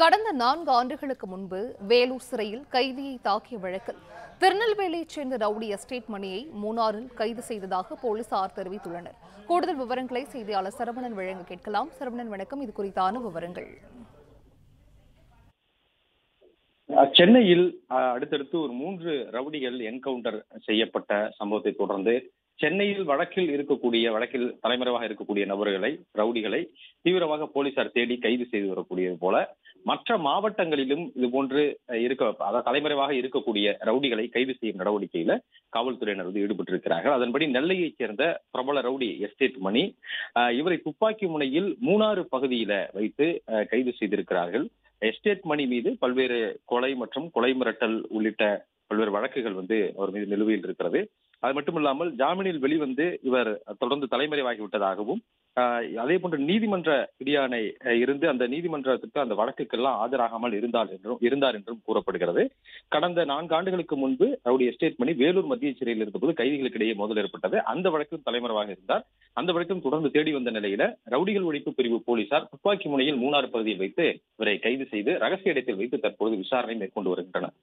கடந்த 4 ஆண்டுகளுக்கு முன்பு வேலூர் சிறையில் கைதியை தாக்கிய வழக்கில் திருநெல்வேலியைச் சேர்ந்த ரவுடி எஸ்டேட் மணியை மூணாறில் கைது செய்ததாக போலீசார் தெரிவித்துள்ளனர். கூடுதல் விவரங்களை செய்தியாளர் சரவணன் வழங்க கேட்கலாம். சரவணன், வணக்கம். இது குறித்தான விவரங்கள். சென்னையில் அடுத்தடுத்து ஒரு 3 ரவுடிகள் என்கவுண்டர் செய்யப்பட்ட சம்பவத்தை தொடர்ந்து சென்னையில் வழக்கில் தலைமறைவாக இருக்கக்கூடிய ரவுடிகளை தீவிரமாக போலீசார் தேடி கைது செய்து வரக்கூடியது போல மற்ற மாவட்டங்களிலும் இதுபோன்று தலைமறைவாக இருக்கக்கூடிய ரவுடிகளை கைது செய்யும் நடவடிக்கையில காவல்துறையினர் ஈடுபட்டிருக்கிறார்கள். அதன்படி நெல்லையைச் சேர்ந்த பிரபல ரவுடி எஸ்டேட் மணி இவரை துப்பாக்கி முனையில் மூணாறு பகுதியில வைத்து கைது செய்திருக்கிறார்கள். எஸ்டேட் மணி மீது பல்வேறு கொலை மற்றும் கொலை மிரட்டல் உள்ளிட்ட பல்வேறு வழக்குகள் அவர் மீது நிலுவையில் இருக்கிறது. அது மட்டுமில்லாமல் ஜாமீனில் வெளிவந்து இவர் தொடர்ந்து தலைமறைவாகிவிட்டதாகவும் அதே போன்று நீதிமன்ற பிடியாணை இருந்து அந்த நீதிமன்றத்திற்கு அந்த வழக்குக்கெல்லாம் ஆஜராகாமல் இருந்தார் என்றும் கூறப்படுகிறது. கடந்த 4 ஆண்டுகளுக்கு முன்பு ரவுடி எஸ்டேட் மணி வேலூர் மத்திய சிறையில் இருந்தபோது கைதிகளுக்கு இடையே மோதல் ஏற்பட்டது. அந்த வழக்கில் தலைமறைவாக இருந்தார். அந்த வழக்கும் தொடர்ந்து தேடி வந்த நிலையில ரவுடிகள் ஒழிப்பு பிரிவு போலீசார் துப்பாக்கி முனையில் மூணாறு பகுதியில் வைத்து இவரை கைது செய்து ரகசிய இடத்தில் வைத்து தற்போது விசாரணை மேற்கொண்டு வருகின்றனர்.